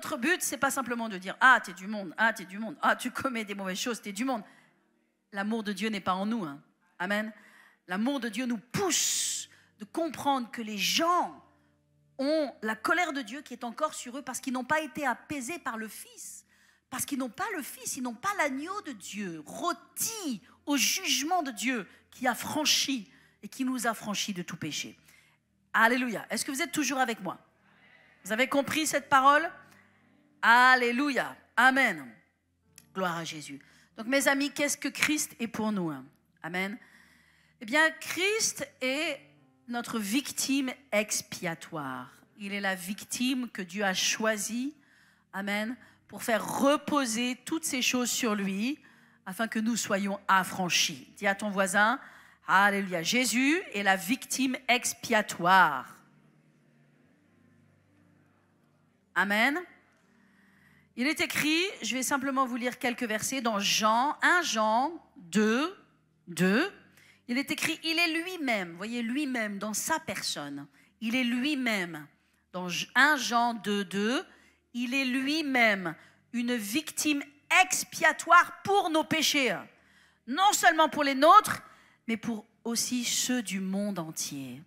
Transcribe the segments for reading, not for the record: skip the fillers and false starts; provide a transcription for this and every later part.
notre but, ce n'est pas simplement de dire « Ah, tu es du monde, ah, tu es du monde, ah, tu commets des mauvaises choses, tu es du monde. » L'amour de Dieu n'est pas en nous. Hein. Amen. L'amour de Dieu nous pousse de comprendre que les gens ont la colère de Dieu qui est encore sur eux parce qu'ils n'ont pas été apaisés par le Fils. Parce qu'ils n'ont pas le Fils, ils n'ont pas l'agneau de Dieu, rôti au jugement de Dieu qui a franchi et qui nous a franchis de tout péché. Alléluia. Est-ce que vous êtes toujours avec moi? Vous avez compris cette parole? Alléluia. Amen. Gloire à Jésus. Donc mes amis, qu'est-ce que Christ est pour nous? Amen. Eh bien, Christ est notre victime expiatoire. Il est la victime que Dieu a choisie, amen, pour faire reposer toutes ces choses sur lui, afin que nous soyons affranchis. Dis à ton voisin, alléluia, Jésus est la victime expiatoire. Amen. Il est écrit, je vais simplement vous lire quelques versets dans 1 Jean 2, 2. Il est écrit, il est lui-même, voyez, lui-même dans sa personne. Il est lui-même, dans 1 Jean 2, 2, il est lui-même une victime expiatoire pour nos péchés. Non seulement pour les nôtres, mais pour aussi ceux du monde entier.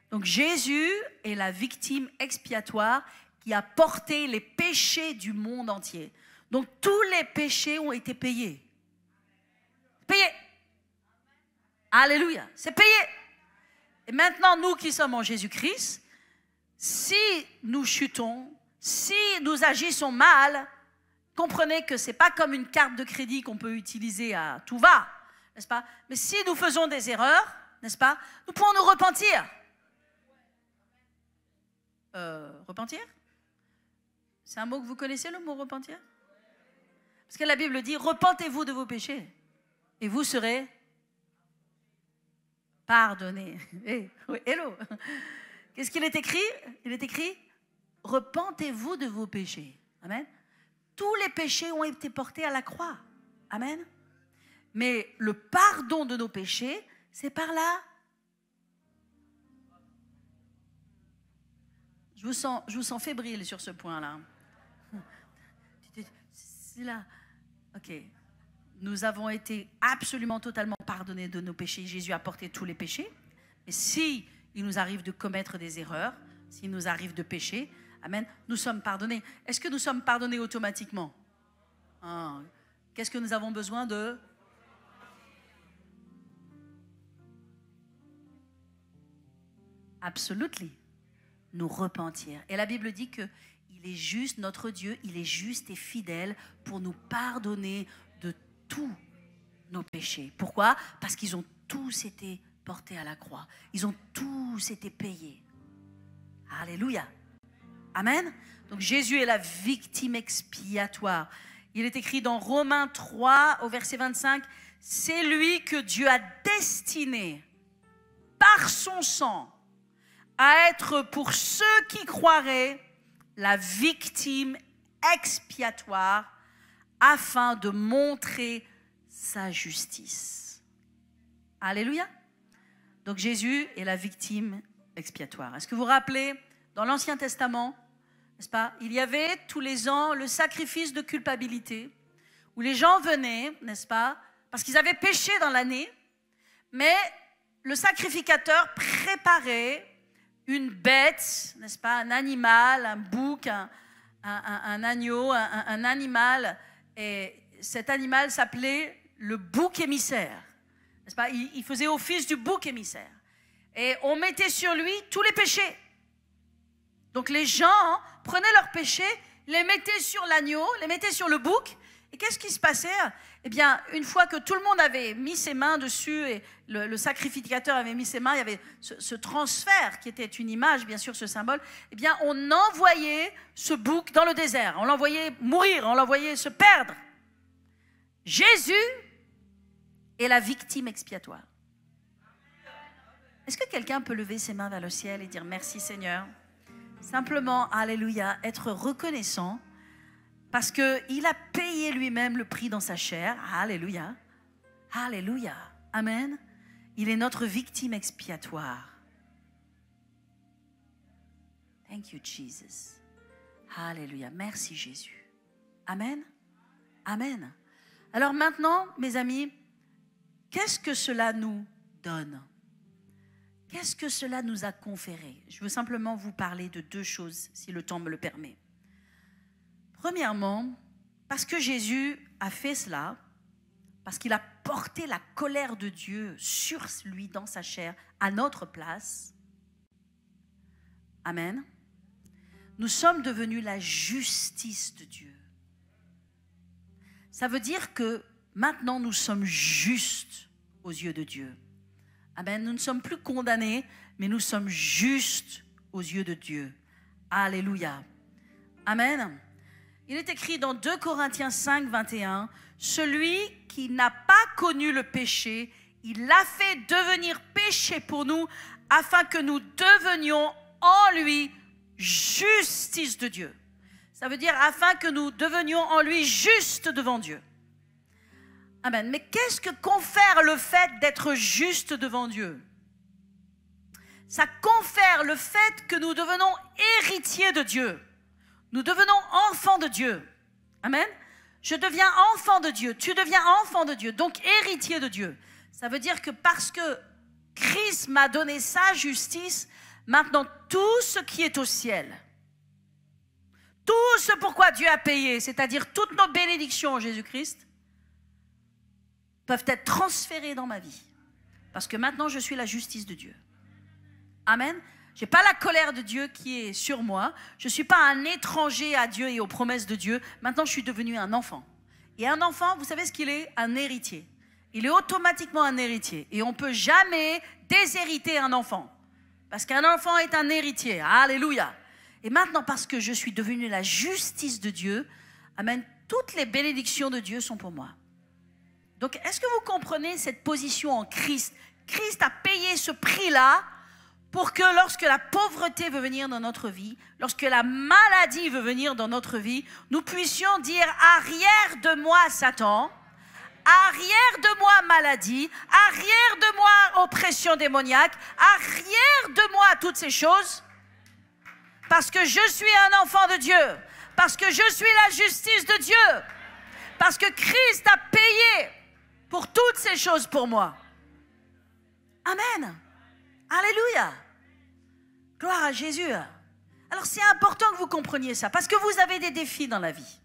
Donc Jésus est la victime expiatoire qui a porté les péchés du monde entier. Donc tous les péchés ont été payés. Payés. Alléluia, c'est payé. Et maintenant, nous qui sommes en Jésus-Christ, si nous chutons, si nous agissons mal, comprenez que ce n'est pas comme une carte de crédit qu'on peut utiliser à tout va, n'est-ce pas? Mais si nous faisons des erreurs, n'est-ce pas? Nous pouvons nous repentir. Repentir? C'est un mot que vous connaissez, le mot repentir? Parce que la Bible dit, repentez-vous de vos péchés et vous serez pardonné. Hey, hello. Qu'est-ce qu'il est écrit? Il est écrit, repentez-vous de vos péchés. Amen. Tous les péchés ont été portés à la croix. Amen. Mais le pardon de nos péchés, c'est par là. Je vous sens fébrile sur ce point-là. C'est là. Ok. Nous avons été absolument, totalement pardonnés de nos péchés. Jésus a porté tous les péchés. Mais si il nous arrive de commettre des erreurs, s'il nous arrive de pécher, amen, nous sommes pardonnés. Est-ce que nous sommes pardonnés automatiquement? Qu'est-ce que nous avons besoin de? Absolument. Nous repentir. Et la Bible dit que il est juste, notre Dieu, il est juste et fidèle pour nous pardonner de tous nos péchés. Pourquoi? Parce qu'ils ont tous été portés à la croix. Ils ont tous été payés. Alléluia. Amen. Donc Jésus est la victime expiatoire. Il est écrit dans Romains 3 au verset 25, c'est lui que Dieu a destiné par son sang à être pour ceux qui croiraient la victime expiatoire afin de montrer sa justice. Alléluia. Donc Jésus est la victime expiatoire. Est-ce que vous vous rappelez, dans l'Ancien Testament, n'est-ce pas, il y avait tous les ans le sacrifice de culpabilité, où les gens venaient, n'est-ce pas, parce qu'ils avaient péché dans l'année, mais le sacrificateur préparait une bête, n'est-ce pas, un animal, un bouc, un agneau, un animal, et cet animal s'appelait le bouc émissaire, n'est-ce pas? Il faisait office du bouc émissaire. Et on mettait sur lui tous les péchés. Donc les gens prenaient leurs péchés, les mettaient sur l'agneau, les mettaient sur le bouc. Et qu'est-ce qui se passait? Eh bien, une fois que tout le monde avait mis ses mains dessus et le sacrificateur avait mis ses mains, il y avait ce transfert qui était une image, bien sûr, ce symbole. Eh bien, on envoyait ce bouc dans le désert. On l'envoyait mourir, on l'envoyait se perdre. Jésus est la victime expiatoire. Est-ce que quelqu'un peut lever ses mains vers le ciel et dire merci Seigneur? Simplement, alléluia, être reconnaissant parce qu'il a payé lui-même le prix dans sa chair. Alléluia. Alléluia. Amen. Il est notre victime expiatoire. Thank you, Jesus. Alléluia. Merci Jésus. Amen. Amen. Alors maintenant, mes amis, qu'est-ce que cela nous donne? Qu'est-ce que cela nous a conféré? Je veux simplement vous parler de deux choses, si le temps me le permet. Premièrement, parce que Jésus a fait cela, parce qu'il a porté la colère de Dieu sur lui dans sa chair, à notre place. Amen. Nous sommes devenus la justice de Dieu. Ça veut dire que maintenant nous sommes justes aux yeux de Dieu. Amen. Nous ne sommes plus condamnés, mais nous sommes justes aux yeux de Dieu. Alléluia. Amen. Il est écrit dans 2 Corinthiens 5, 21, « Celui qui n'a pas connu le péché, il l'a fait devenir péché pour nous, afin que nous devenions en lui justice de Dieu. » Ça veut dire afin que nous devenions en lui justes devant Dieu. Amen. Mais qu'est-ce que confère le fait d'être juste devant Dieu? Ça confère le fait que nous devenons héritiers de Dieu. Nous devenons enfants de Dieu. Amen. Je deviens enfant de Dieu. Tu deviens enfant de Dieu. Donc héritier de Dieu. Ça veut dire que parce que Christ m'a donné sa justice, maintenant tout ce qui est au ciel, tout ce pourquoi Dieu a payé, c'est-à-dire toutes nos bénédictions en Jésus-Christ, peuvent être transférées dans ma vie. Parce que maintenant je suis la justice de Dieu. Amen. Je n'ai pas la colère de Dieu qui est sur moi. Je ne suis pas un étranger à Dieu et aux promesses de Dieu. Maintenant, je suis devenu un enfant. Et un enfant, vous savez ce qu'il est? Un héritier. Il est automatiquement un héritier. Et on ne peut jamais déshériter un enfant. Parce qu'un enfant est un héritier. Alléluia. Et maintenant, parce que je suis devenu la justice de Dieu, amen, toutes les bénédictions de Dieu sont pour moi. Donc, est-ce que vous comprenez cette position en Christ? Christ a payé ce prix-là pour que lorsque la pauvreté veut venir dans notre vie, lorsque la maladie veut venir dans notre vie, nous puissions dire « Arrière de moi, Satan ». Arrière de moi maladie, arrière de moi oppression démoniaque, arrière de moi toutes ces choses, parce que je suis un enfant de Dieu, parce que je suis la justice de Dieu, parce que Christ a payé pour toutes ces choses pour moi. Amen. Alléluia. Gloire à Jésus. Alors c'est important que vous compreniez ça, parce que vous avez des défis dans la vie.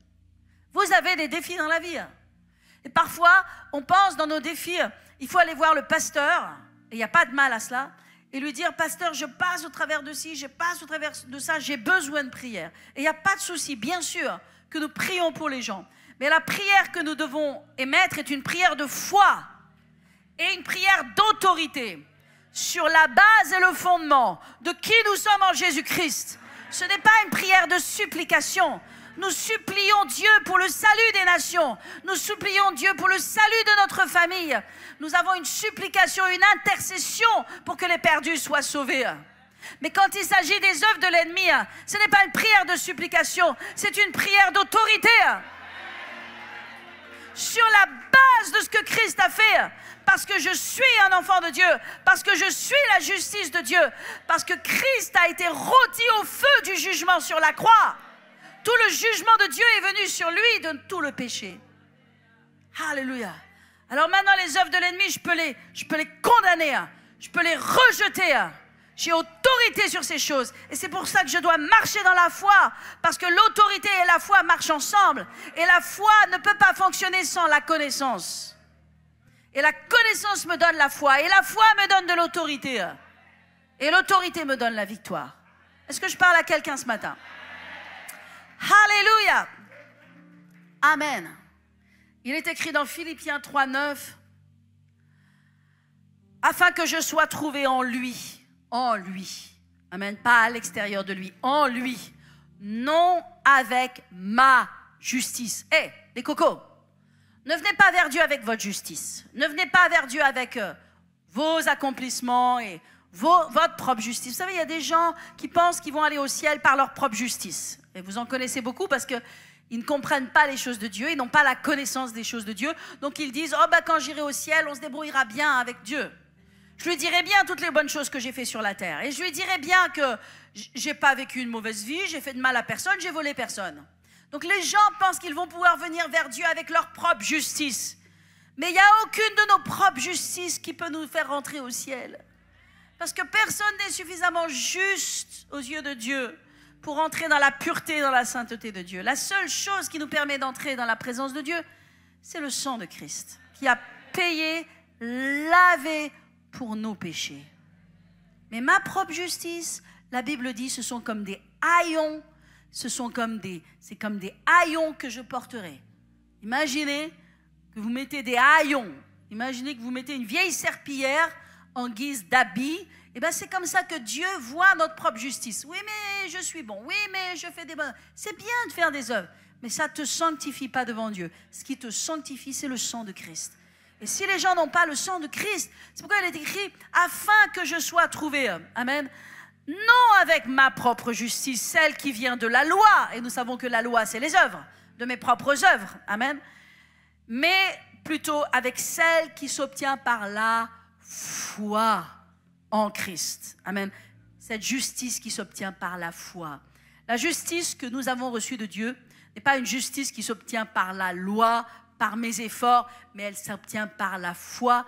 Vous avez des défis dans la vie. Et parfois, on pense dans nos défis, il faut aller voir le pasteur, et il n'y a pas de mal à cela, et lui dire, pasteur, je passe au travers de ci, je passe au travers de ça, j'ai besoin de prière. Et il n'y a pas de souci, bien sûr, que nous prions pour les gens. Mais la prière que nous devons émettre est une prière de foi et une prière d'autorité sur la base et le fondement de qui nous sommes en Jésus-Christ. Ce n'est pas une prière de supplication. Nous supplions Dieu pour le salut des nations. Nous supplions Dieu pour le salut de notre famille. Nous avons une supplication, une intercession pour que les perdus soient sauvés. Mais quand il s'agit des œuvres de l'ennemi, ce n'est pas une prière de supplication, c'est une prière d'autorité. Sur la base de ce que Christ a fait, parce que je suis un enfant de Dieu, parce que je suis la justice de Dieu, parce que Christ a été rôti au feu du jugement sur la croix. Tout le jugement de Dieu est venu sur lui de tout le péché. Alléluia. Alors maintenant, les œuvres de l'ennemi, je peux les condamner, je peux les rejeter. J'ai autorité sur ces choses. Et c'est pour ça que je dois marcher dans la foi, parce que l'autorité et la foi marchent ensemble. Et la foi ne peut pas fonctionner sans la connaissance. Et la connaissance me donne la foi, et la foi me donne de l'autorité. Et l'autorité me donne la victoire. Est-ce que je parle à quelqu'un ce matin? Alléluia. Amen. Il est écrit dans Philippiens 3, 9, afin que je sois trouvé en lui. En lui. Amen. Pas à l'extérieur de lui. En lui. Non avec ma justice. Hé, les cocos, ne venez pas vers Dieu avec votre justice. Ne venez pas vers Dieu avec vos accomplissements et votre propre justice. Vous savez, il y a des gens qui pensent qu'ils vont aller au ciel par leur propre justice. Et vous en connaissez beaucoup parce qu'ils ne comprennent pas les choses de Dieu. Ils n'ont pas la connaissance des choses de Dieu. Donc ils disent, oh ben quand j'irai au ciel, on se débrouillera bien avec Dieu. Je lui dirai bien toutes les bonnes choses que j'ai fait sur la terre. Et je lui dirai bien que j'ai pas vécu une mauvaise vie, j'ai fait de mal à personne, j'ai volé personne. Donc les gens pensent qu'ils vont pouvoir venir vers Dieu avec leur propre justice. Mais il n'y a aucune de nos propres justices qui peut nous faire rentrer au ciel. Parce que personne n'est suffisamment juste aux yeux de Dieu pour entrer dans la pureté, dans la sainteté de Dieu. La seule chose qui nous permet d'entrer dans la présence de Dieu, c'est le sang de Christ, qui a payé, lavé pour nos péchés. Mais ma propre justice, la Bible dit, ce sont comme des haillons, c'est comme des haillons que je porterai. Imaginez que vous mettez des haillons, imaginez que vous mettez une vieille serpillière en guise d'habit, et bien c'est comme ça que Dieu voit notre propre justice. Oui, mais je suis bon, oui, mais je fais des bonnes... C'est bien de faire des œuvres, mais ça ne te sanctifie pas devant Dieu. Ce qui te sanctifie, c'est le sang de Christ. Et si les gens n'ont pas le sang de Christ, c'est pourquoi il est écrit « afin que je sois trouvé ». Amen. Non avec ma propre justice, celle qui vient de la loi. Et nous savons que la loi, c'est les œuvres, de mes propres œuvres. Amen. Mais plutôt avec celle qui s'obtient par la foi en Christ. Amen. Cette justice qui s'obtient par la foi. La justice que nous avons reçue de Dieu n'est pas une justice qui s'obtient par la loi, par mes efforts, mais elle s'obtient par la foi.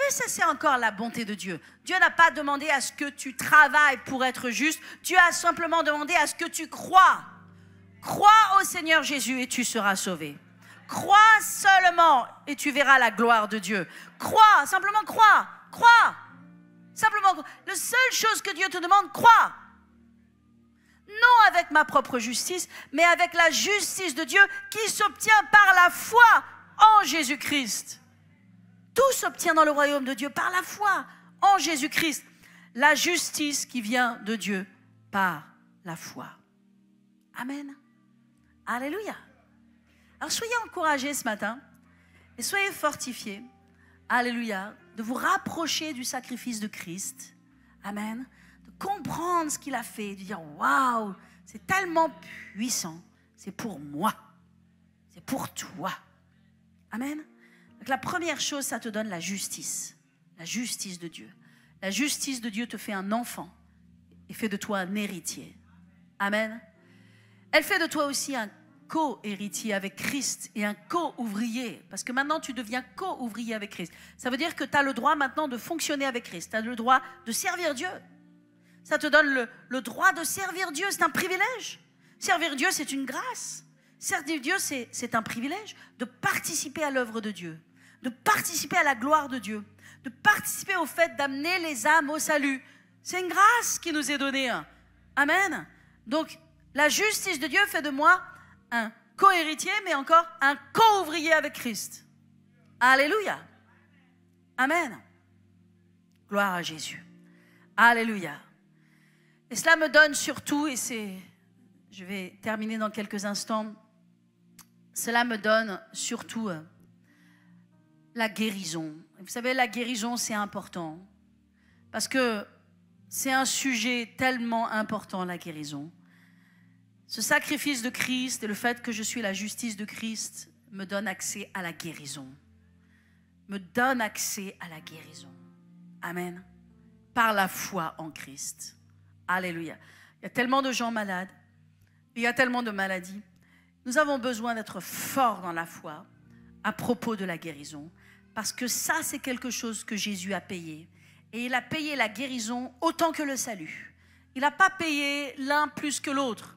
Et ça, c'est encore la bonté de Dieu. Dieu n'a pas demandé à ce que tu travailles pour être juste. Dieu a simplement demandé à ce que tu crois. Crois au Seigneur Jésus et tu seras sauvé. Crois seulement et tu verras la gloire de Dieu. Crois, simplement crois. Crois. Simplement crois. La seule chose que Dieu te demande, crois. Non avec ma propre justice, mais avec la justice de Dieu qui s'obtient par la foi en Jésus-Christ. Tout s'obtient dans le royaume de Dieu par la foi en Jésus-Christ. La justice qui vient de Dieu par la foi. Amen. Alléluia. Alors soyez encouragés ce matin et soyez fortifiés. Alléluia. De vous rapprocher du sacrifice de Christ. Amen. De comprendre ce qu'il a fait. De dire waouh, c'est tellement puissant. C'est pour moi. C'est pour toi. Amen. Donc la première chose, ça te donne la justice de Dieu. La justice de Dieu te fait un enfant et fait de toi un héritier. Amen. Elle fait de toi aussi un co-héritier avec Christ et un co-ouvrier. Parce que maintenant, tu deviens co-ouvrier avec Christ. Ça veut dire que tu as le droit maintenant de fonctionner avec Christ. Tu as le droit de servir Dieu. Ça te donne le droit de servir Dieu. C'est un privilège. Servir Dieu, c'est une grâce. Servir Dieu, c'est un privilège de participer à l'œuvre de Dieu. De participer à la gloire de Dieu, de participer au fait d'amener les âmes au salut. C'est une grâce qui nous est donnée. Amen. Donc, la justice de Dieu fait de moi un co-héritier, mais encore un co-ouvrier avec Christ. Alléluia. Amen. Gloire à Jésus. Alléluia. Et cela me donne surtout, et je vais terminer dans quelques instants, cela me donne surtout la guérison. Vous savez, la guérison, c'est important. Parce que c'est un sujet tellement important, la guérison. Ce sacrifice de Christ et le fait que je suis la justice de Christ me donne accès à la guérison. Me donne accès à la guérison. Amen. Par la foi en Christ. Alléluia. Il y a tellement de gens malades. Il y a tellement de maladies. Nous avons besoin d'être forts dans la foi à propos de la guérison. Parce que ça, c'est quelque chose que Jésus a payé. Et il a payé la guérison autant que le salut. Il n'a pas payé l'un plus que l'autre.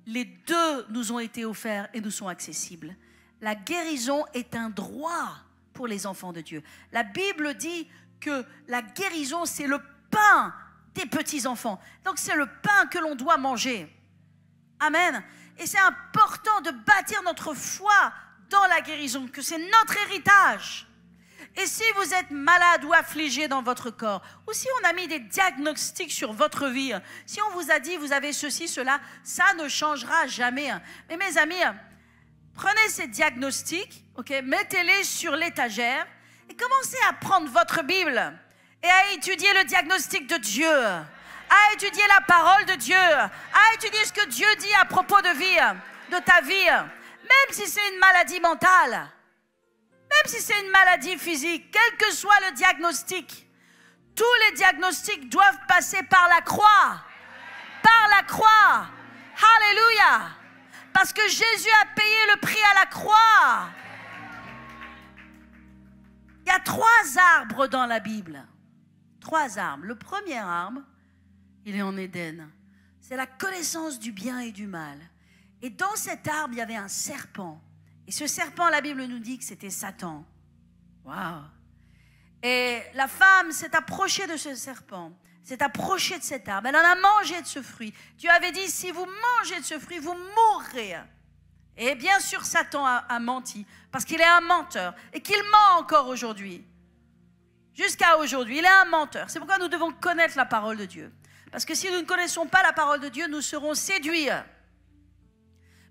Les deux nous ont été offerts et nous sont accessibles. La guérison est un droit pour les enfants de Dieu. La Bible dit que la guérison, c'est le pain des petits-enfants. Donc, c'est le pain que l'on doit manger. Amen. Et c'est important de bâtir notre foi dans la guérison, que c'est notre héritage. Et si vous êtes malade ou affligé dans votre corps, ou si on a mis des diagnostics sur votre vie, si on vous a dit vous avez ceci, cela, ça ne changera jamais. Mais mes amis, prenez ces diagnostics, okay, mettez-les sur l'étagère et commencez à prendre votre Bible et à étudier le diagnostic de Dieu, à étudier la parole de Dieu, à étudier ce que Dieu dit à propos de vie, de ta vie, même si c'est une maladie mentale. Même si c'est une maladie physique, quel que soit le diagnostic, tous les diagnostics doivent passer par la croix. Par la croix. Alléluia. Parce que Jésus a payé le prix à la croix. Il y a 3 arbres dans la Bible. 3 arbres. Le premier arbre, il est en Éden. C'est la connaissance du bien et du mal. Et dans cet arbre, il y avait un serpent. Et ce serpent, la Bible nous dit que c'était Satan. Waouh! Et la femme s'est approchée de ce serpent, s'est approchée de cet arbre. Elle en a mangé de ce fruit. Dieu avait dit, si vous mangez de ce fruit, vous mourrez. Et bien sûr, Satan a menti, parce qu'il est un menteur, et qu'il ment encore aujourd'hui. Jusqu'à aujourd'hui, il est un menteur. C'est pourquoi nous devons connaître la parole de Dieu. Parce que si nous ne connaissons pas la parole de Dieu, nous serons séduits.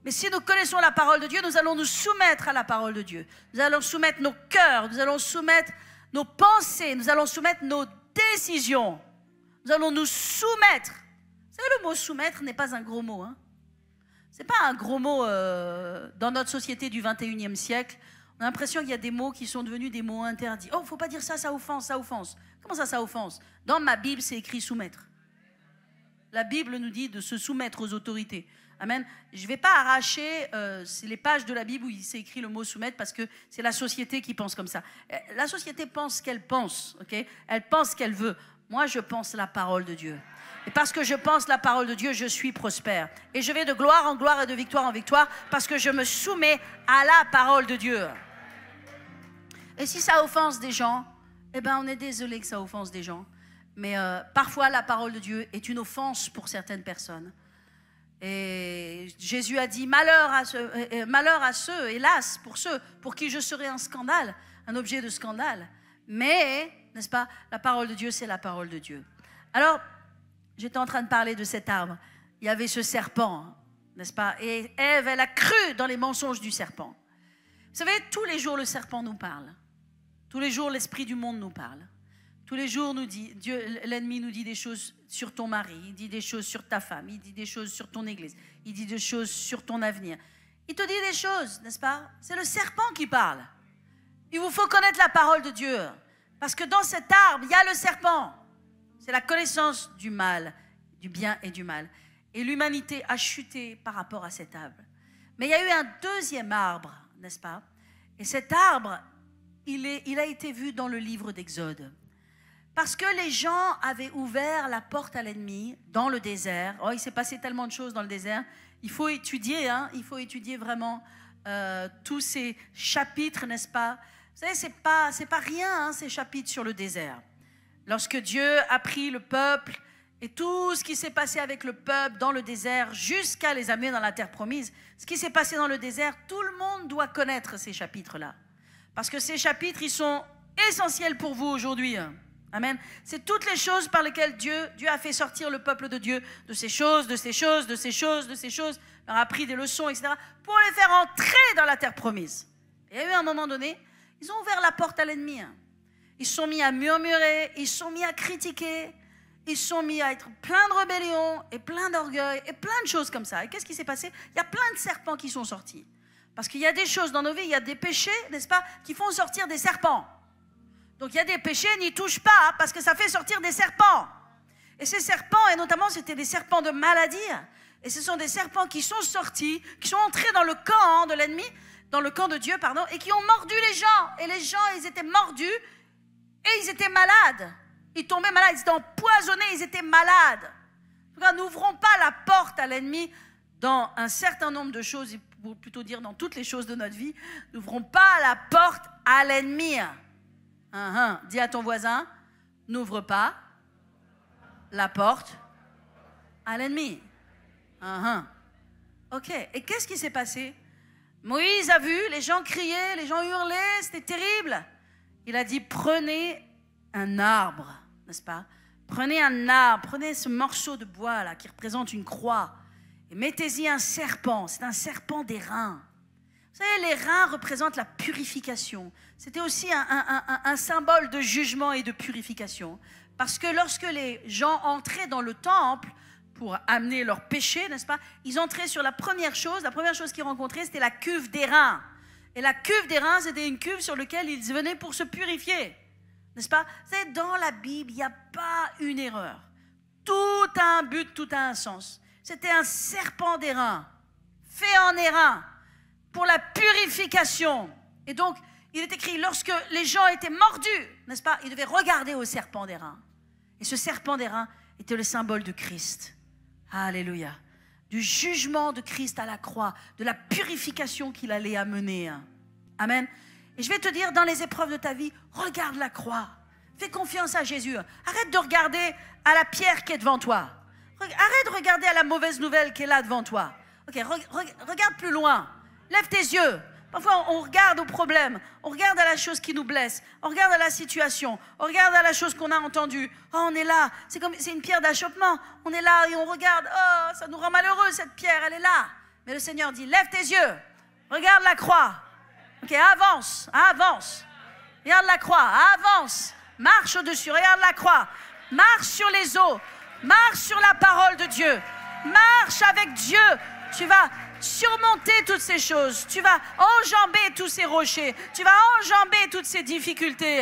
Mais si nous connaissons la parole de Dieu, nous allons nous soumettre à la parole de Dieu. Nous allons soumettre nos cœurs, nous allons soumettre nos pensées, nous allons soumettre nos décisions. Nous allons nous soumettre. Vous savez, le mot soumettre n'est pas un gros mot. Ce n'est pas un gros mot dans notre société du 21e siècle. On a l'impression qu'il y a des mots qui sont devenus des mots interdits. Oh, il ne faut pas dire ça, ça offense, ça offense. Comment ça, ça offense? Dans ma Bible, c'est écrit soumettre. La Bible nous dit de se soumettre aux autorités. Amen. Je ne vais pas arracher les pages de la Bible où il s'est écrit le mot soumettre parce que c'est la société qui pense comme ça. La société pense ce qu'elle pense, ok? Elle pense ce qu'elle veut. Moi, je pense la parole de Dieu. Et parce que je pense la parole de Dieu, je suis prospère. Et je vais de gloire en gloire et de victoire en victoire parce que je me soumets à la parole de Dieu. Et si ça offense des gens, eh ben on est désolé que ça offense des gens. Mais parfois, la parole de Dieu est une offense pour certaines personnes. Et Jésus a dit malheur à ceux, hélas, pour ceux pour qui je serai un scandale, un objet de scandale. Mais, n'est-ce pas, la parole de Dieu, c'est la parole de Dieu. Alors, j'étais en train de parler de cet arbre. Il y avait ce serpent, n'est-ce pas? Et Ève, elle a cru dans les mensonges du serpent. Vous savez, tous les jours, le serpent nous parle. Tous les jours, l'esprit du monde nous parle. Tous les jours, l'ennemi nous dit des choses sur ton mari, il dit des choses sur ta femme, il dit des choses sur ton église, il dit des choses sur ton avenir. Il te dit des choses, n'est-ce pas? C'est le serpent qui parle. Il vous faut connaître la parole de Dieu. Parce que dans cet arbre, il y a le serpent. C'est la connaissance du mal, du bien et du mal. Et l'humanité a chuté par rapport à cet arbre. Mais il y a eu un deuxième arbre, n'est-ce pas? Et cet arbre, il a été vu dans le livre d'Exode. Parce que les gens avaient ouvert la porte à l'ennemi dans le désert. Oh, il s'est passé tellement de choses dans le désert. Il faut étudier, il faut étudier vraiment tous ces chapitres, n'est-ce pas? Vous savez, c'est pas rien, ces chapitres sur le désert. Lorsque Dieu a pris le peuple et tout ce qui s'est passé avec le peuple dans le désert jusqu'à les amener dans la terre promise, ce qui s'est passé dans le désert, tout le monde doit connaître ces chapitres-là. Parce que ces chapitres, ils sont essentiels pour vous aujourd'hui. Amen. C'est toutes les choses par lesquelles Dieu a fait sortir le peuple de Dieu de ces choses, leur a appris des leçons, etc., pour les faire entrer dans la terre promise. Et il y a eu un moment donné, ils ont ouvert la porte à l'ennemi. Ils se sont mis à murmurer, ils se sont mis à critiquer, ils se sont mis à être plein de rébellion et plein d'orgueil et plein de choses comme ça. Et qu'est-ce qui s'est passé? Il y a plein de serpents qui sont sortis. Parce qu'il y a des choses dans nos vies, il y a des péchés, n'est-ce pas, qui font sortir des serpents. Donc il y a des péchés, n'y touche pas, parce que ça fait sortir des serpents. Et ces serpents, et notamment c'était des serpents de maladie, et ce sont des serpents qui sont sortis, qui sont entrés dans le camp de l'ennemi, dans le camp de Dieu, pardon, et qui ont mordu les gens. Et les gens, ils étaient mordus, et ils étaient malades. Ils tombaient malades, ils étaient empoisonnés, ils étaient malades. Donc n'ouvrons pas la porte à l'ennemi dans un certain nombre de choses, pour plutôt dire dans toutes les choses de notre vie. N'ouvrons pas la porte à l'ennemi. Dis à ton voisin, n'ouvre pas la porte à l'ennemi. Ok, et qu'est-ce qui s'est passé? Moïse a vu, les gens criaient, les gens hurlaient, c'était terrible. Il a dit, prenez un arbre, n'est-ce pas? Prenez un arbre, prenez ce morceau de bois là qui représente une croix et mettez-y un serpent, c'est un serpent d'airain. Vous savez, les reins représentent la purification. C'était aussi un symbole de jugement et de purification. Parce que lorsque les gens entraient dans le temple pour amener leurs péchés, n'est-ce pas, ils entraient sur la première chose qu'ils rencontraient, c'était la cuve d'airain. Et la cuve d'airain, c'était une cuve sur laquelle ils venaient pour se purifier. N'est-ce pas? Vous savez, dans la Bible, il n'y a pas une erreur. Tout a un but, tout a un sens. C'était un serpent d'airain, fait en airain, pour la purification. Et donc, il est écrit, lorsque les gens étaient mordus, n'est-ce pas? Ils devaient regarder au serpent d'airain. Et ce serpent d'airain était le symbole de Christ. Alléluia. Du jugement de Christ à la croix, de la purification qu'il allait amener. Amen. Et je vais te dire, dans les épreuves de ta vie, regarde la croix. Fais confiance à Jésus. Arrête de regarder à la pierre qui est devant toi. Arrête de regarder à la mauvaise nouvelle qui est là devant toi. Ok, regarde plus loin. Lève tes yeux. Parfois, on regarde au problème. On regarde à la chose qui nous blesse. On regarde à la situation. On regarde à la chose qu'on a entendue. Oh, on est là. C'est une pierre d'achoppement. On est là et on regarde. Oh, ça nous rend malheureux, cette pierre. Elle est là. Mais le Seigneur dit, lève tes yeux. Regarde la croix. Ok, avance, avance. Regarde la croix, avance. Marche au-dessus, regarde la croix. Marche sur les eaux. Marche sur la parole de Dieu. Marche avec Dieu. Tu vas surmonter toutes ces choses. Tu vas enjamber tous ces rochers. Tu vas enjamber toutes ces difficultés.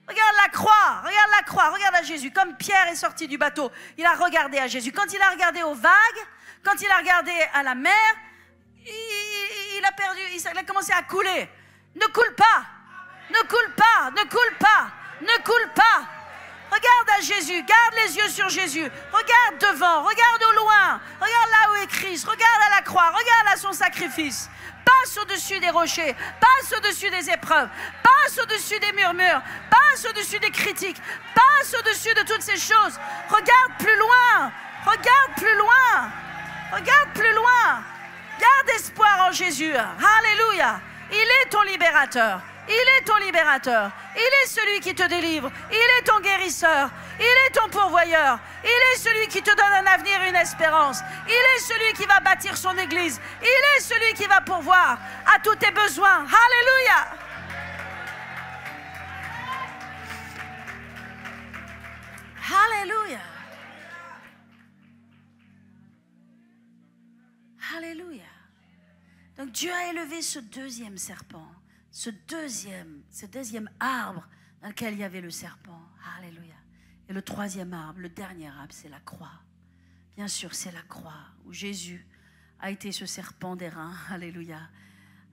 Regarde la croix, regarde la croix, regarde à Jésus. Comme Pierre est sorti du bateau, il a regardé à Jésus. Quand il a regardé aux vagues, quand il a regardé à la mer, il a perdu, il a commencé à couler. Ne coule pas, ne coule pas, ne coule pas, ne coule pas. Regarde à Jésus, garde les yeux sur Jésus. Regarde devant, regarde au loin. Regarde là où est Christ, regarde à la croix, regarde à son sacrifice. Passe au-dessus des rochers, passe au-dessus des épreuves, passe au-dessus des murmures, passe au-dessus des critiques, passe au-dessus de toutes ces choses. Regarde plus loin, regarde plus loin, regarde plus loin. Garde espoir en Jésus. Alléluia. Il est ton libérateur. Il est ton libérateur. Il est celui qui te délivre. Il est ton guérisseur. Il est ton pourvoyeur. Il est celui qui te donne un avenir, une espérance. Il est celui qui va bâtir son église. Il est celui qui va pourvoir à tous tes besoins. Alléluia. Alléluia. Alléluia. Donc Dieu a élevé ce deuxième serpent, ce deuxième arbre dans lequel il y avait le serpent. Alléluia. Et le troisième arbre, le dernier arbre, c'est la croix. Bien sûr, c'est la croix où Jésus a été ce serpent d'airain. Alléluia.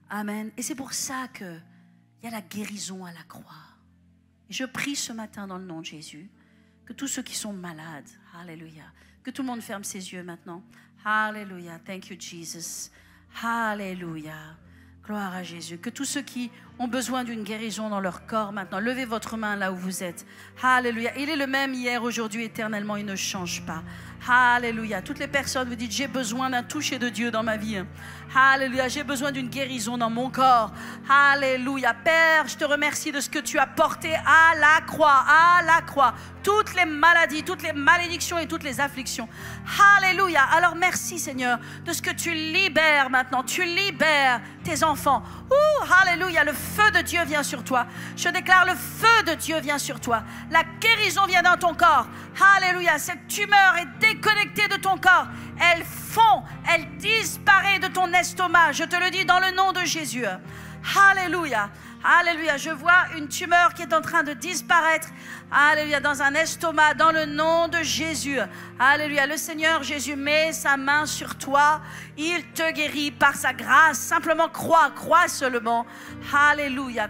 Amen. Et c'est pour ça qu'il y a la guérison à la croix. Et je prie ce matin dans le nom de Jésus que tous ceux qui sont malades, alléluia, que tout le monde ferme ses yeux maintenant. Alléluia. Thank you, Jesus. Alléluia. Gloire à Jésus. Que tous ceux qui ont besoin d'une guérison dans leur corps maintenant, levez votre main là où vous êtes. Alléluia. Il est le même hier, aujourd'hui, éternellement. Il ne change pas. Alléluia. Toutes les personnes, vous dites, j'ai besoin d'un toucher de Dieu dans ma vie. Alléluia. J'ai besoin d'une guérison dans mon corps. Alléluia. Père, je te remercie de ce que tu as porté à la croix. À la croix. Toutes les maladies, toutes les malédictions et toutes les afflictions. Alléluia. Alors merci Seigneur de ce que tu libères maintenant. Tu libères tes enfants. Alléluia. Le feu de Dieu vient sur toi. Je déclare le feu de Dieu vient sur toi. La guérison vient dans ton corps. Alléluia. Cette tumeur est déconnectée de ton corps. Elle fond, elle disparaît de ton estomac. Je te le dis dans le nom de Jésus. Alléluia. Alléluia. Je vois une tumeur qui est en train de disparaître. Alléluia. Dans un estomac, dans le nom de Jésus. Alléluia. Le Seigneur Jésus met sa main sur toi. Il te guérit par sa grâce. Simplement crois, crois seulement. Alléluia.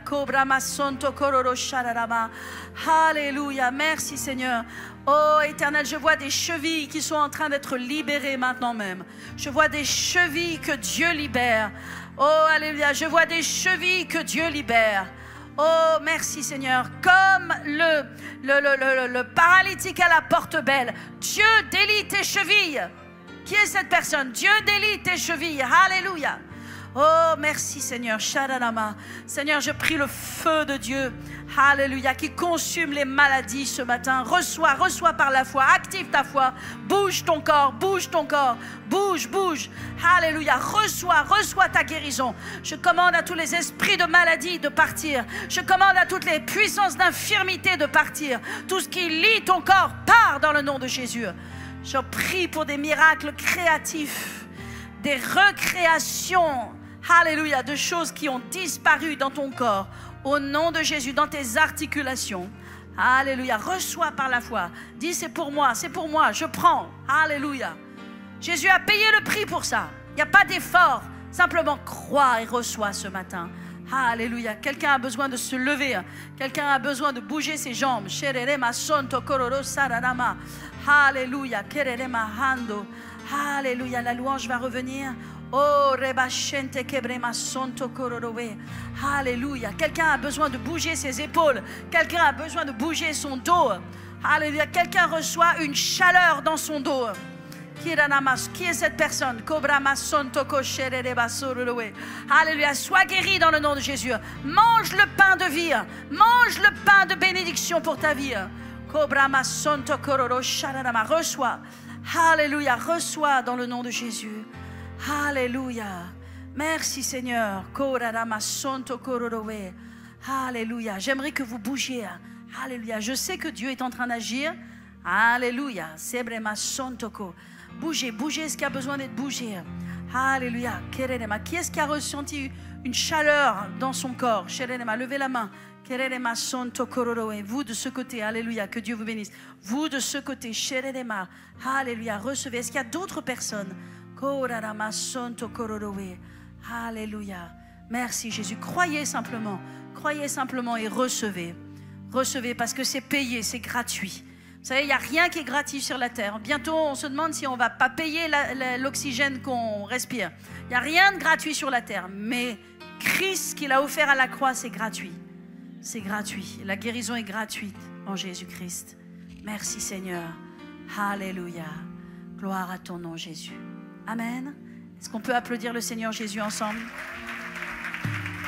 Alléluia. Merci Seigneur. Oh Éternel, je vois des chevilles qui sont en train d'être libérées maintenant même. Je vois des chevilles que Dieu libère. Oh, alléluia, je vois des chevilles que Dieu libère. Oh, merci Seigneur. Comme le paralytique à la porte belle, Dieu délie tes chevilles. Qui est cette personne? Dieu délie tes chevilles. Alléluia. Oh, merci Seigneur. Shadanama. Seigneur, je prie le feu de Dieu. Alléluia. Qui consume les maladies ce matin. Reçois par la foi. Active ta foi. Bouge ton corps. Bouge ton corps. Bouge. Alléluia. Reçois ta guérison. Je commande à tous les esprits de maladie de partir. Je commande à toutes les puissances d'infirmité de partir. Tout ce qui lie ton corps part dans le nom de Jésus. Je prie pour des miracles créatifs. Des recréations. Alléluia, de choses qui ont disparu dans ton corps. Au nom de Jésus, dans tes articulations. Alléluia. Reçois par la foi. Dis, c'est pour moi, je prends. Alléluia. Jésus a payé le prix pour ça. Il n'y a pas d'effort. Simplement crois et reçois ce matin. Alléluia. Quelqu'un a besoin de se lever. Quelqu'un a besoin de bouger ses jambes. Alléluia. Alléluia. La louange va revenir. Oh, rebachente kebrema sonto kororowe. Alléluia. Quelqu'un a besoin de bouger ses épaules. Quelqu'un a besoin de bouger son dos. Alléluia. Quelqu'un reçoit une chaleur dans son dos. Qui est cette personne? Alléluia. Sois guéri dans le nom de Jésus. Mange le pain de vie. Mange le pain de bénédiction pour ta vie. Reçois. Alléluia. Reçois dans le nom de Jésus. Alléluia. Merci Seigneur. Alléluia. J'aimerais que vous bougiez. Alléluia. Je sais que Dieu est en train d'agir. Alléluia. Bougez, bougez ce qui a besoin d'être bougé. Alléluia. Qui est-ce qui a ressenti une chaleur dans son corps? Levez la main. Vous de ce côté, alléluia, que Dieu vous bénisse. Vous de ce côté, alléluia, recevez. Est-ce qu'il y a d'autres personnes? Alléluia. Merci Jésus. Croyez simplement et recevez. Recevez parce que c'est payé, c'est gratuit. Vous savez, il n'y a rien qui est gratuit sur la terre. Bientôt, on se demande si on ne va pas payer l'oxygène qu'on respire. Il n'y a rien de gratuit sur la terre. Mais Christ, qu'il a offert à la croix, c'est gratuit. C'est gratuit. La guérison est gratuite en Jésus-Christ. Merci Seigneur. Alléluia. Gloire à ton nom, Jésus. Amen. Est-ce qu'on peut applaudir le Seigneur Jésus ensemble?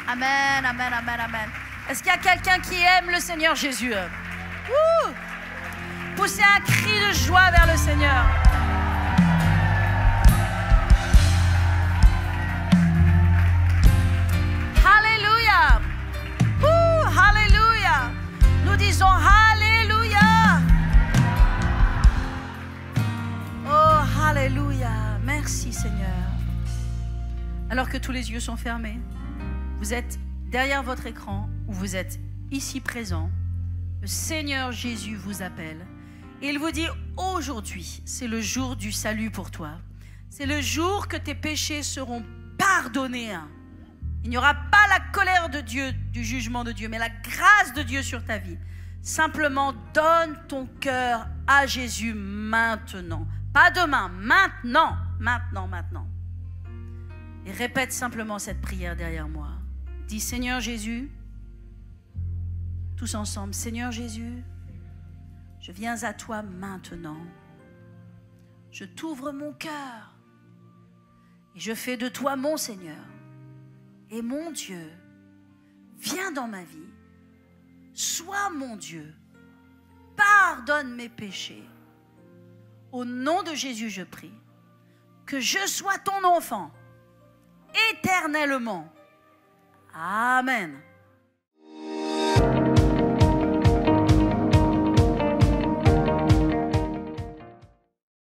Amen, amen, amen, amen. Est-ce qu'il y a quelqu'un qui aime le Seigneur Jésus? Poussez un cri de joie vers le Seigneur. Alléluia. Alléluia. Nous disons Alléluia. Oh, Alléluia. Merci Seigneur. Alors que tous les yeux sont fermés, vous êtes derrière votre écran ou vous êtes ici présent, le Seigneur Jésus vous appelle. Et il vous dit, aujourd'hui, c'est le jour du salut pour toi. C'est le jour que tes péchés seront pardonnés. Il n'y aura pas la colère de Dieu, du jugement de Dieu, mais la grâce de Dieu sur ta vie. Simplement, donne ton cœur à Jésus maintenant. Pas demain, maintenant, maintenant, maintenant. Et répète simplement cette prière derrière moi. Dis, Seigneur Jésus, tous ensemble, Seigneur Jésus, je viens à toi maintenant. Je t'ouvre mon cœur et je fais de toi mon Seigneur et mon Dieu. Viens dans ma vie. Sois mon Dieu. Pardonne mes péchés. Au nom de Jésus, je prie que je sois ton enfant éternellement. Amen.